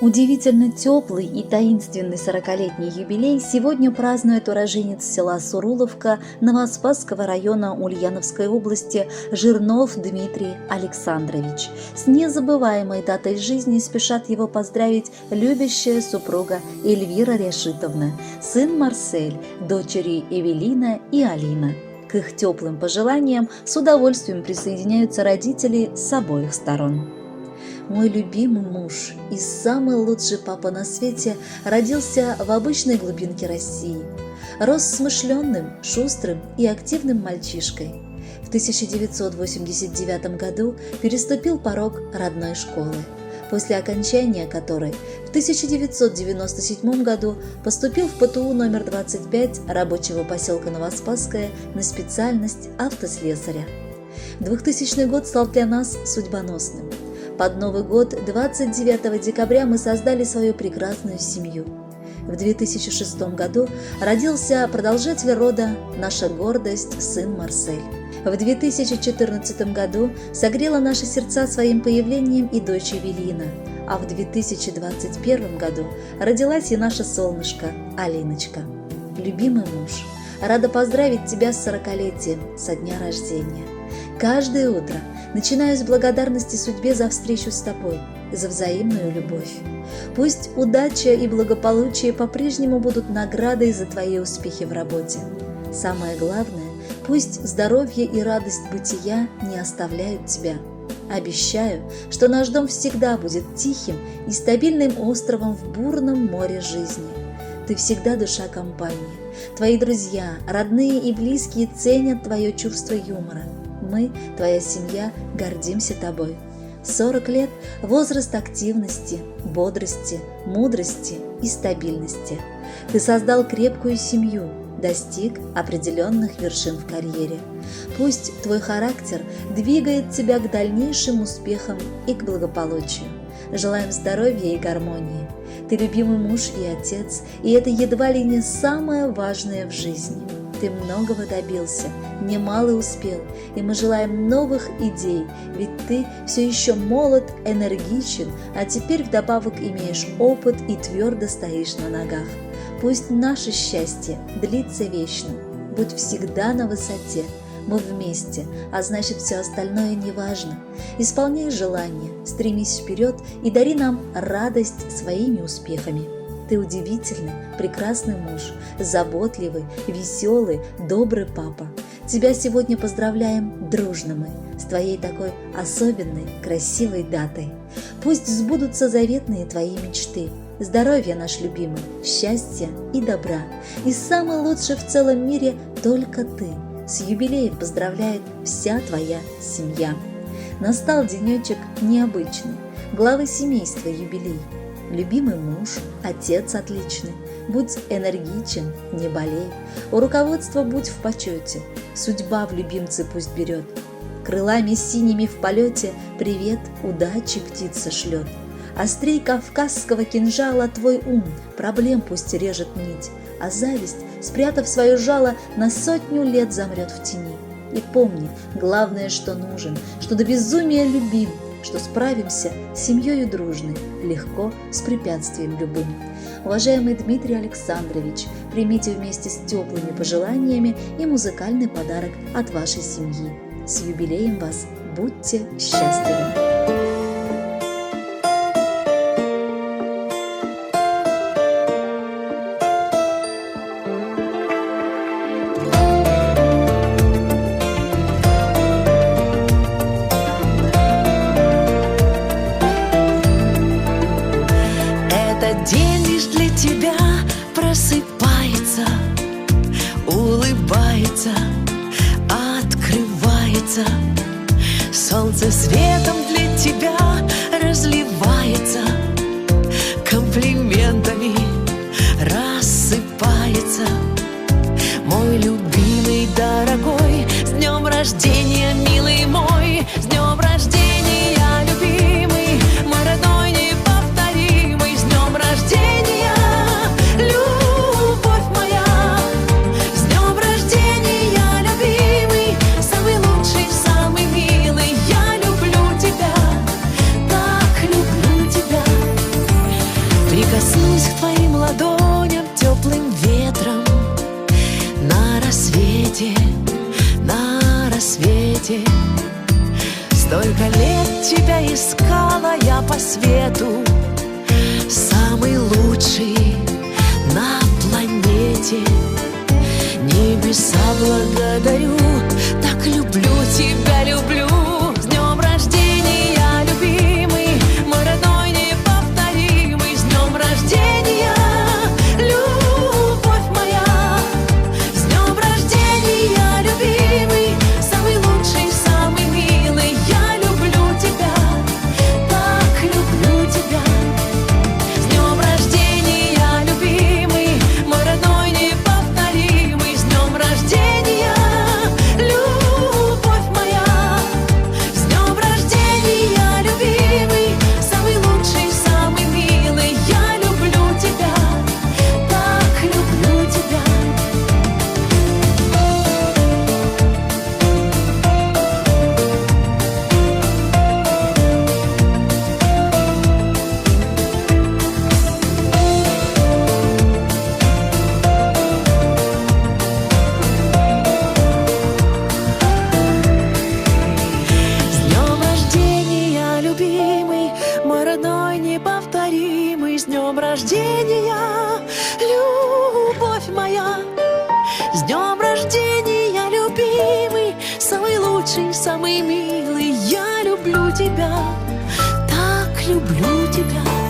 Удивительно теплый и таинственный 40-летний юбилей сегодня празднует уроженец села Суруловка Новоспасского района Ульяновской области Жирнов Дмитрий Александрович. С незабываемой датой жизни спешат его поздравить любящая супруга Эльвира Решитовна, сын Марсель, дочери Эвелина и Алина. К их теплым пожеланиям с удовольствием присоединяются родители с обоих сторон. Мой любимый муж и самый лучший папа на свете родился в обычной глубинке России. Рос смышленным, шустрым и активным мальчишкой. В 1989 году переступил порог родной школы, после окончания которой в 1997 году поступил в ПТУ номер 25 рабочего поселка Новоспасское на специальность автослесаря. 2000 год стал для нас судьбоносным. Под Новый год, 29 декабря, мы создали свою прекрасную семью. В 2006 году родился продолжатель рода, наша гордость, сын Марсель. В 2014 году согрела наши сердца своим появлением и дочь Эвелина, а в 2021 году родилась и наша солнышко Алиночка. Любимый муж, рада поздравить тебя с 40-летием, со дня рождения. Каждое утро начинаю с благодарности судьбе за встречу с тобой, за взаимную любовь. Пусть удача и благополучие по-прежнему будут наградой за твои успехи в работе. Самое главное, пусть здоровье и радость бытия не оставляют тебя. Обещаю, что наш дом всегда будет тихим и стабильным островом в бурном море жизни. Ты всегда душа компании. Твои друзья, родные и близкие ценят твое чувство юмора. Мы, твоя семья, гордимся тобой. 40 лет – возраст активности, бодрости, мудрости и стабильности. Ты создал крепкую семью, достиг определенных вершин в карьере. Пусть твой характер двигает тебя к дальнейшим успехам и к благополучию. Желаем здоровья и гармонии. Ты любимый муж и отец, и это едва ли не самое важное в жизни. Ты многого добился, немало успел, и мы желаем новых идей, ведь ты все еще молод, энергичен, а теперь вдобавок имеешь опыт и твердо стоишь на ногах. Пусть наше счастье длится вечно, будь всегда на высоте. Мы вместе, а значит, все остальное не важно. Исполняй желания, стремись вперед и дари нам радость своими успехами. Ты удивительный, прекрасный муж, заботливый, веселый, добрый папа. Тебя сегодня поздравляем дружно мы с твоей такой особенной, красивой датой. Пусть сбудутся заветные твои мечты. Здоровья, наш любимый, счастья и добра. И самый лучший в целом мире только ты. С юбилеем поздравляет вся твоя семья. Настал денечек необычный, главы семейства юбилей. Любимый муж, отец отличный, будь энергичен, не болей. У руководства будь в почете, судьба в любимце пусть берет. Крылами синими в полете привет, удачи птица шлет. Острей кавказского кинжала твой ум, проблем пусть режет нить, а зависть, спрятав свое жало, на 100 лет замрет в тени. И помни, главное, что нужен, что до безумия любим, что справимся с семьей дружной, легко, с препятствием любым. Уважаемый Дмитрий Александрович, примите вместе с теплыми пожеланиями и музыкальный подарок от вашей семьи. С юбилеем вас! Будьте счастливы! День лишь для тебя просыпается, улыбается, открывается. Солнце светом для тебя разливается, комплиментами рассыпается. Мой любимый, дорогой, с днем рождения, милый мой, с днем рождения, любимый, мой родной, неповторимый, с днем рождения, любовь моя, с днем рождения, любимый, самый лучший, самый милый, я люблю тебя, так люблю. ладоням теплым ветром. На рассвете, на рассвете. Столько лет тебя искала я по свету, самый лучший на планете. Небеса благодарю, так люблю тебя, люблю. С днем рождения, любимый, мой родной неповторимый. С днем рождения, любовь моя. С днем рождения, любимый, самый лучший, самый милый. Я люблю тебя, так люблю тебя. С днем рождения, любимый, мой родной неповторимый. С днем рождения, любовь моя. С днем рождения, любимый, самый лучший, самый милый. Я люблю тебя, так люблю тебя. С днем рождения, любимый, мой родной неповторимый. С днем рождения, любовь моя. С днем рождения, любимый, самый лучший, самый милый. Я люблю тебя, так люблю тебя.